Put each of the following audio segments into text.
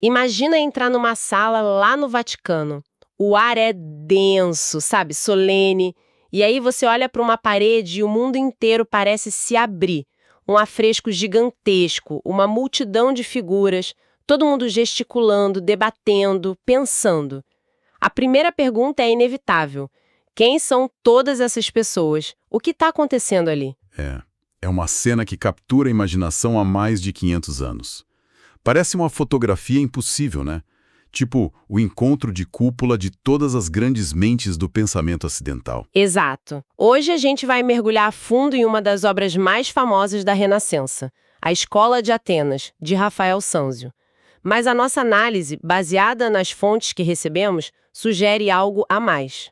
Imagina entrar numa sala lá no Vaticano. O ar é denso, sabe? Solene. E aí você olha para uma parede e o mundo inteiro parece se abrir. Um afresco gigantesco, uma multidão de figuras, todo mundo gesticulando, debatendo, pensando. A primeira pergunta é inevitável. Quem são todas essas pessoas? O que está acontecendo ali? É uma cena que captura a imaginação há mais de 500 anos. Parece uma fotografia impossível, né? Tipo, o encontro de cúpula de todas as grandes mentes do pensamento ocidental. Exato. Hoje a gente vai mergulhar a fundo em uma das obras mais famosas da Renascença, A Escola de Atenas, de Rafael Sanzio. Mas a nossa análise, baseada nas fontes que recebemos, sugere algo a mais.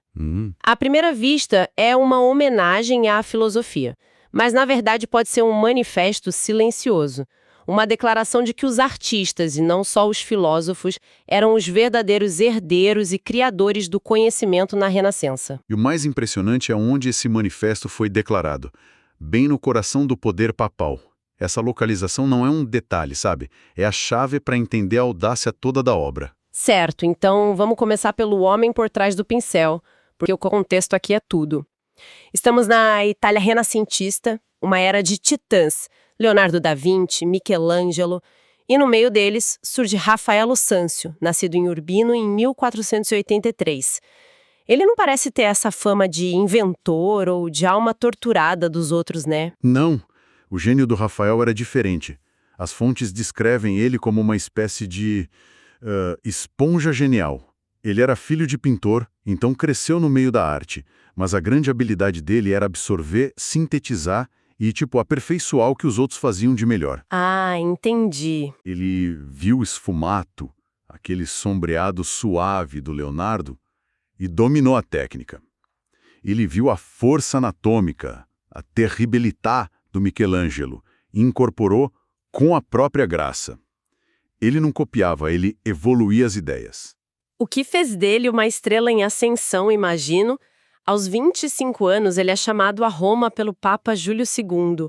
À primeira vista, é uma homenagem à filosofia, mas na verdade pode ser um manifesto silencioso. Uma declaração de que os artistas, e não só os filósofos, eram os verdadeiros herdeiros e criadores do conhecimento na Renascença. E o mais impressionante é onde esse manifesto foi declarado. Bem no coração do poder papal. Essa localização não é um detalhe, sabe? É a chave para entender a audácia toda da obra. Certo, então vamos começar pelo homem por trás do pincel, porque o contexto aqui é tudo. Estamos na Itália renascentista, uma era de titãs, Leonardo da Vinci, Michelangelo, e no meio deles surge Rafael Sanzio, nascido em Urbino em 1483. Ele não parece ter essa fama de inventor ou de alma torturada dos outros, né? Não, o gênio do Rafael era diferente. As fontes descrevem ele como uma espécie de esponja genial. Ele era filho de pintor, então cresceu no meio da arte, mas a grande habilidade dele era absorver, sintetizar e, aperfeiçoar o que os outros faziam de melhor. Ah, entendi. Ele viu o esfumato, aquele sombreado suave do Leonardo, e dominou a técnica. Ele viu a força anatômica, a terribilità do Michelangelo, e incorporou com a própria graça. Ele não copiava, ele evoluía as ideias. O que fez dele uma estrela em ascensão, imagino. Aos 25 anos, ele é chamado a Roma pelo Papa Júlio II.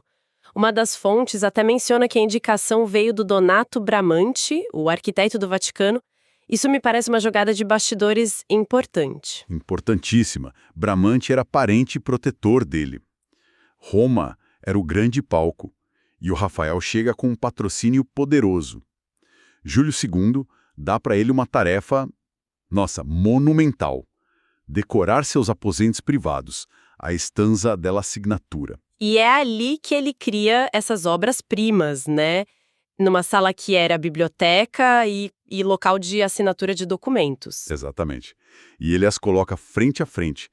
Uma das fontes até menciona que a indicação veio do Donato Bramante, o arquiteto do Vaticano. Isso me parece uma jogada de bastidores importante. Importantíssima. Bramante era parente e protetor dele. Roma era o grande palco, e o Rafael chega com um patrocínio poderoso. Júlio II dá para ele uma tarefa, monumental. Decorar seus aposentos privados, a stanza della signatura. E é ali que ele cria essas obras-primas, né? Numa sala que era biblioteca e local de assinatura de documentos. Exatamente. E ele as coloca frente a frente,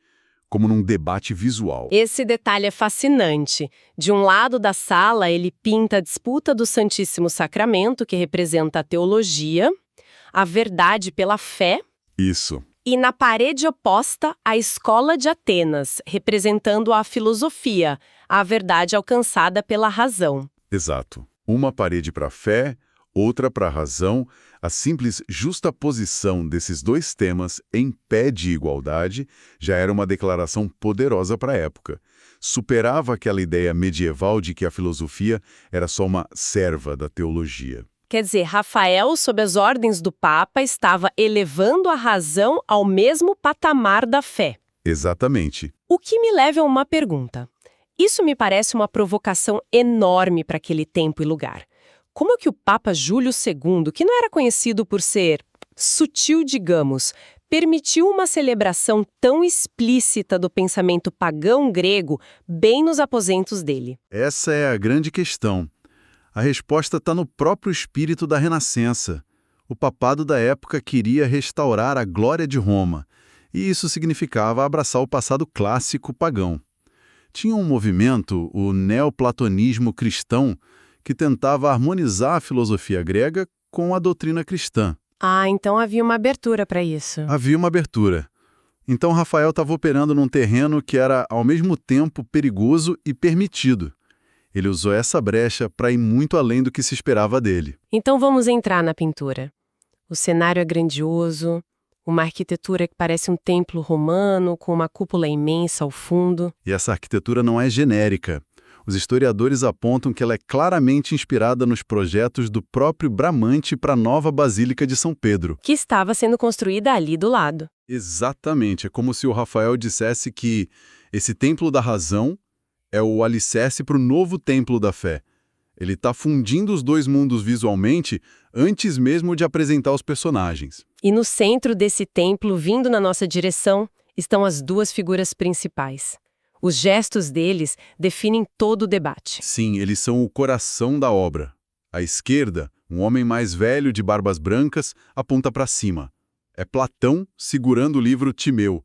como num debate visual. Esse detalhe é fascinante. De um lado da sala, ele pinta a disputa do Santíssimo Sacramento, que representa a teologia, a verdade pela fé. Isso. E na parede oposta, a Escola de Atenas, representando a filosofia, a verdade alcançada pela razão. Exato. Uma parede para a fé, outra para a razão. A simples justaposição desses dois temas em pé de igualdade já era uma declaração poderosa para a época. Superava aquela ideia medieval de que a filosofia era só uma serva da teologia. Quer dizer, Rafael, sob as ordens do Papa, estava elevando a razão ao mesmo patamar da fé. Exatamente. O que me leva a uma pergunta. Isso me parece uma provocação enorme para aquele tempo e lugar. Como é que o Papa Júlio II, que não era conhecido por ser sutil, digamos, permitiu uma celebração tão explícita do pensamento pagão grego bem nos aposentos dele? Essa é a grande questão. A resposta está no próprio espírito da Renascença. O papado da época queria restaurar a glória de Roma, e isso significava abraçar o passado clássico pagão. Tinha um movimento, o neoplatonismo cristão, que tentava harmonizar a filosofia grega com a doutrina cristã. Ah, então havia uma abertura para isso. Havia uma abertura. Então Rafael estava operando num terreno que era, ao mesmo tempo, perigoso e permitido. Ele usou essa brecha para ir muito além do que se esperava dele. Então vamos entrar na pintura. O cenário é grandioso, uma arquitetura que parece um templo romano com uma cúpula imensa ao fundo. E essa arquitetura não é genérica. Os historiadores apontam que ela é claramente inspirada nos projetos do próprio Bramante para a nova Basílica de São Pedro. Que estava sendo construída ali do lado. Exatamente, é como se o Rafael dissesse que esse templo da razão é o alicerce para o novo templo da fé. Ele está fundindo os dois mundos visualmente antes mesmo de apresentar os personagens. E no centro desse templo, vindo na nossa direção, estão as duas figuras principais. Os gestos deles definem todo o debate. Sim, eles são o coração da obra. À esquerda, um homem mais velho de barbas brancas aponta para cima. É Platão segurando o livro Timeu.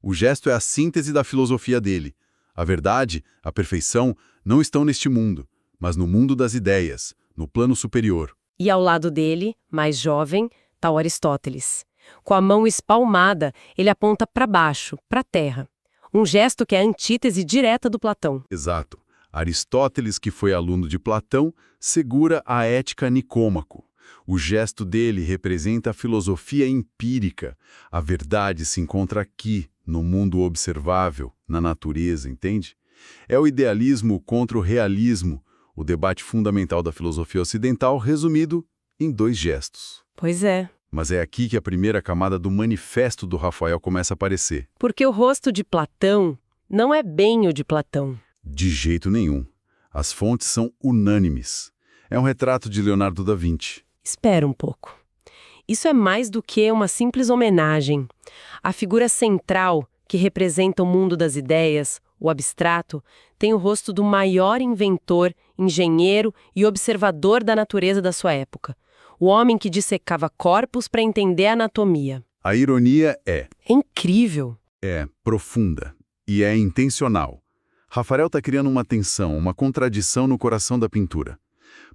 O gesto é a síntese da filosofia dele. A verdade, a perfeição, não estão neste mundo, mas no mundo das ideias, no plano superior. E ao lado dele, mais jovem, está o Aristóteles. Com a mão espalmada, ele aponta para baixo, para a terra. Um gesto que é a antítese direta do Platão. Exato. Aristóteles, que foi aluno de Platão, segura a ética Nicômaco. O gesto dele representa a filosofia empírica. A verdade se encontra aqui, no mundo observável, na natureza, entende? É o idealismo contra o realismo, o debate fundamental da filosofia ocidental resumido em dois gestos. Pois é. Mas é aqui que a primeira camada do manifesto do Rafael começa a aparecer. Porque o rosto de Platão não é bem o de Platão. De jeito nenhum. As fontes são unânimes. É um retrato de Leonardo da Vinci. Espera um pouco. Isso é mais do que uma simples homenagem. A figura central, que representa o mundo das ideias, o abstrato, tem o rosto do maior inventor, engenheiro e observador da natureza da sua época. O homem que dissecava corpos para entender a anatomia. A ironia É incrível. é profunda e é intencional. Rafael está criando uma tensão, uma contradição no coração da pintura.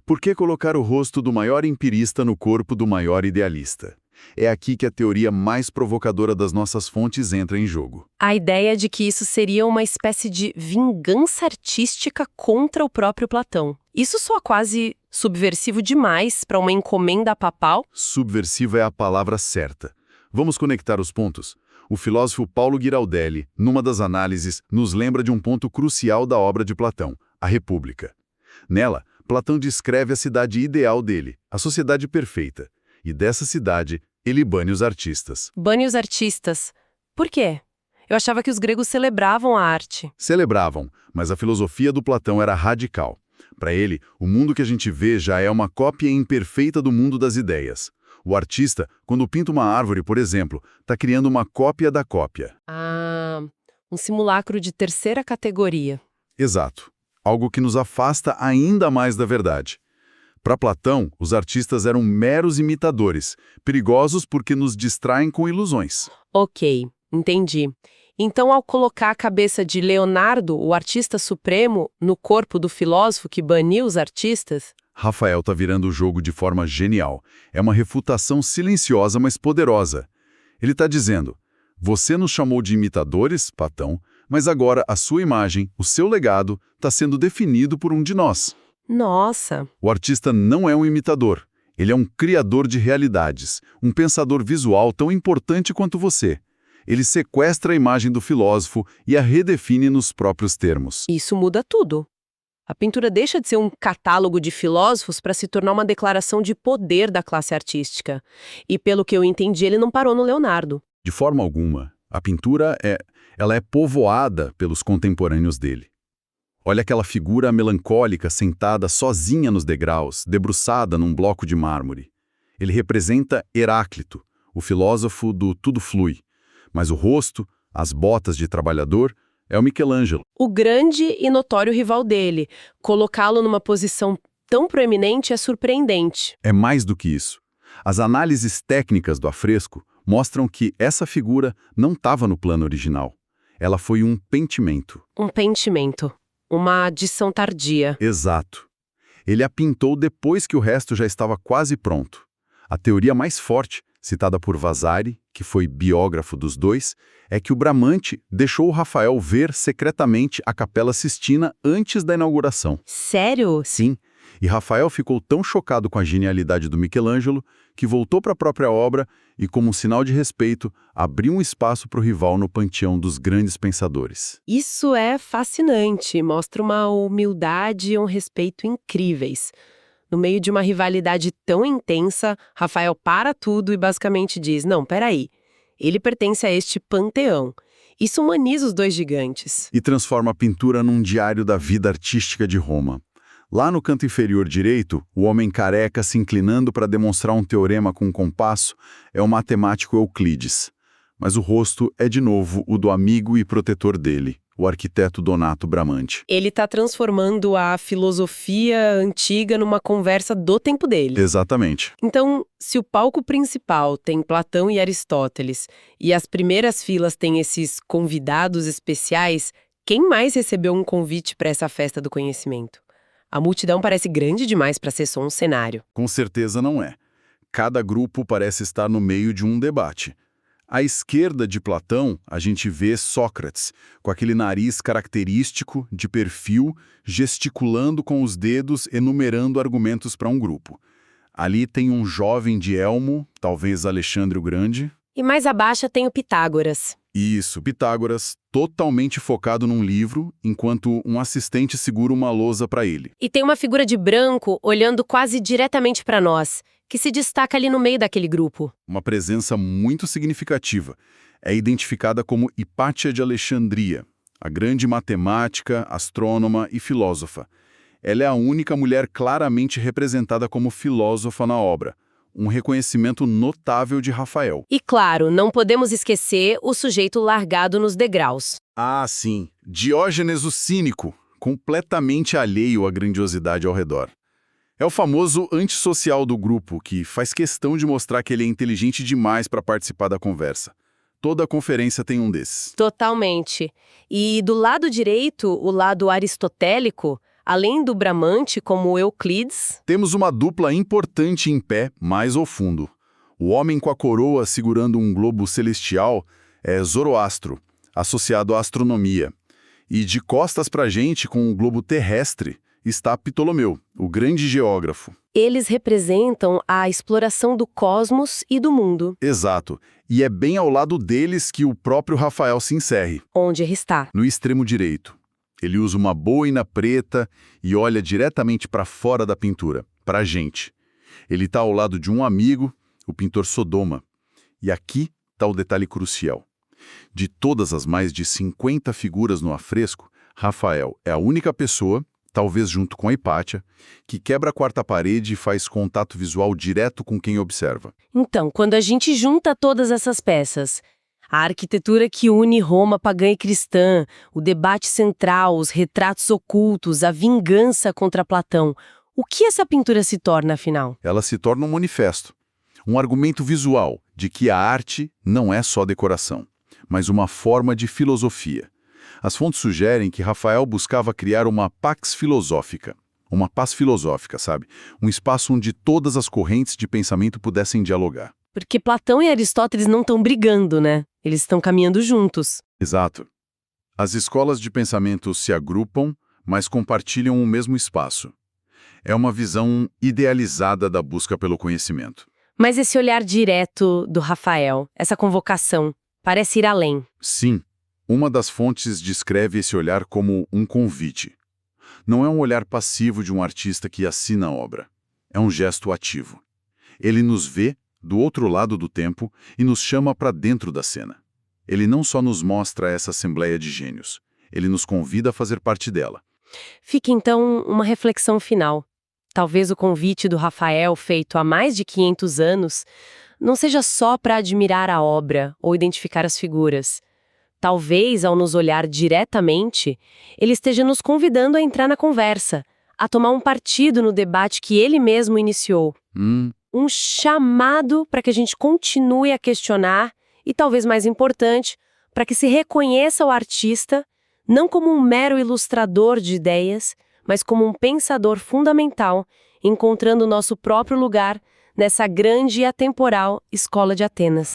Por que colocar o rosto do maior empirista no corpo do maior idealista? É aqui que a teoria mais provocadora das nossas fontes entra em jogo. A ideia de que isso seria uma espécie de vingança artística contra o próprio Platão. Isso soa quase subversivo demais para uma encomenda papal. Subversiva é a palavra certa. Vamos conectar os pontos? O filósofo Paulo Giraldelli, numa das análises, nos lembra de um ponto crucial da obra de Platão, a República. Nela, Platão descreve a cidade ideal dele, a sociedade perfeita. E dessa cidade, ele bane os artistas. Bane os artistas. Por quê? Eu achava que os gregos celebravam a arte. Celebravam, mas a filosofia do Platão era radical. Para ele, o mundo que a gente vê já é uma cópia imperfeita do mundo das ideias. O artista, quando pinta uma árvore, por exemplo, está criando uma cópia da cópia. Ah, um simulacro de terceira categoria. Exato. Algo que nos afasta ainda mais da verdade. Para Platão, os artistas eram meros imitadores, perigosos porque nos distraem com ilusões. Ok, entendi. Então, ao colocar a cabeça de Leonardo, o artista supremo, no corpo do filósofo que baniu os artistas... Rafael está virando o jogo de forma genial. É uma refutação silenciosa, mas poderosa. Ele está dizendo, você nos chamou de imitadores, Platão, mas agora a sua imagem, o seu legado, está sendo definido por um de nós. Nossa! O artista não é um imitador. Ele é um criador de realidades, um pensador visual tão importante quanto você. Ele sequestra a imagem do filósofo e a redefine nos próprios termos. Isso muda tudo. A pintura deixa de ser um catálogo de filósofos para se tornar uma declaração de poder da classe artística. E pelo que eu entendi, ele não parou no Leonardo. De forma alguma. A pintura ela é povoada pelos contemporâneos dele. Olha aquela figura melancólica sentada sozinha nos degraus, debruçada num bloco de mármore. Ele representa Heráclito, o filósofo do tudo flui. Mas o rosto, as botas de trabalhador, é o Michelangelo. O grande e notório rival dele. Colocá-lo numa posição tão proeminente é surpreendente. É mais do que isso. As análises técnicas do afresco mostram que essa figura não estava no plano original. Ela foi um pentimento. Um pentimento. Uma adição tardia. Exato. Ele a pintou depois que o resto já estava quase pronto. A teoria mais forte, citada por Vasari, que foi biógrafo dos dois, é que o Bramante deixou o Rafael ver secretamente a Capela Sistina antes da inauguração. Sério? Sim, E Rafael ficou tão chocado com a genialidade do Michelangelo que voltou para a própria obra e, como um sinal de respeito, abriu um espaço para o rival no panteão dos grandes pensadores. Isso é fascinante, mostra uma humildade e um respeito incríveis. No meio de uma rivalidade tão intensa, Rafael para tudo e basicamente diz: não, peraí, ele pertence a este panteão. Isso humaniza os dois gigantes. E transforma a pintura num diário da vida artística de Roma. Lá no canto inferior direito, o homem careca se inclinando para demonstrar um teorema com um compasso é o matemático Euclides. Mas o rosto é de novo o do amigo e protetor dele, o arquiteto Donato Bramante. Ele está transformando a filosofia antiga numa conversa do tempo dele. Exatamente. Então, se o palco principal tem Platão e Aristóteles e as primeiras filas têm esses convidados especiais, quem mais recebeu um convite para essa festa do conhecimento? A multidão parece grande demais para ser só um cenário. Com certeza não é. Cada grupo parece estar no meio de um debate. À esquerda de Platão, a gente vê Sócrates, com aquele nariz característico, de perfil, gesticulando com os dedos, enumerando argumentos para um grupo. Ali tem um jovem de elmo, talvez Alexandre o Grande. E mais abaixo tem o Pitágoras. Isso, Pitágoras, totalmente focado num livro, enquanto um assistente segura uma lousa para ele. E tem uma figura de branco olhando quase diretamente para nós, que se destaca ali no meio daquele grupo. Uma presença muito significativa. É identificada como Hipátia de Alexandria, a grande matemática, astrônoma e filósofa. Ela é a única mulher claramente representada como filósofa na obra. Um reconhecimento notável de Rafael. E claro, não podemos esquecer o sujeito largado nos degraus. Ah, sim. Diógenes o cínico, completamente alheio à grandiosidade ao redor. É o famoso antissocial do grupo, que faz questão de mostrar que ele é inteligente demais para participar da conversa. Toda conferência tem um desses. Totalmente. E do lado direito, o lado aristotélico, além do Bramante como Euclides, temos uma dupla importante em pé, mais ao fundo. O homem com a coroa segurando um globo celestial é Zoroastro, associado à astronomia. E de costas para a gente, com o globo terrestre, está Ptolomeu, o grande geógrafo. Eles representam a exploração do cosmos e do mundo. Exato. E é bem ao lado deles que o próprio Rafael se encerre. Onde ele está? No extremo direito. Ele usa uma boina preta e olha diretamente para fora da pintura, para a gente. Ele está ao lado de um amigo, o pintor Sodoma. E aqui está o detalhe crucial. De todas as mais de 50 figuras no afresco, Rafael é a única pessoa, talvez junto com a Hipátia, que quebra a quarta parede e faz contato visual direto com quem observa. Então, quando a gente junta todas essas peças, a arquitetura que une Roma pagã e cristã, o debate central, os retratos ocultos, a vingança contra Platão, o que essa pintura se torna, afinal? Ela se torna um manifesto, um argumento visual de que a arte não é só decoração, mas uma forma de filosofia. As fontes sugerem que Rafael buscava criar uma pax filosófica, uma paz filosófica, sabe? Um espaço onde todas as correntes de pensamento pudessem dialogar. Porque Platão e Aristóteles não estão brigando, né? Eles estão caminhando juntos. Exato. As escolas de pensamento se agrupam, mas compartilham o mesmo espaço. É uma visão idealizada da busca pelo conhecimento. Mas esse olhar direto do Rafael, essa convocação, parece ir além. Sim. Uma das fontes descreve esse olhar como um convite. Não é um olhar passivo de um artista que assina a obra. É um gesto ativo. Ele nos vê do outro lado do tempo e nos chama para dentro da cena. Ele não só nos mostra essa assembleia de gênios, ele nos convida a fazer parte dela. Fica então uma reflexão final. Talvez o convite do Rafael, feito há mais de 500 anos, não seja só para admirar a obra ou identificar as figuras. Talvez, ao nos olhar diretamente, ele esteja nos convidando a entrar na conversa, a tomar um partido no debate que ele mesmo iniciou. Um chamado para que a gente continue a questionar e, talvez mais importante, para que se reconheça o artista não como um mero ilustrador de ideias, mas como um pensador fundamental, encontrando o nosso próprio lugar nessa grande e atemporal escola de Atenas.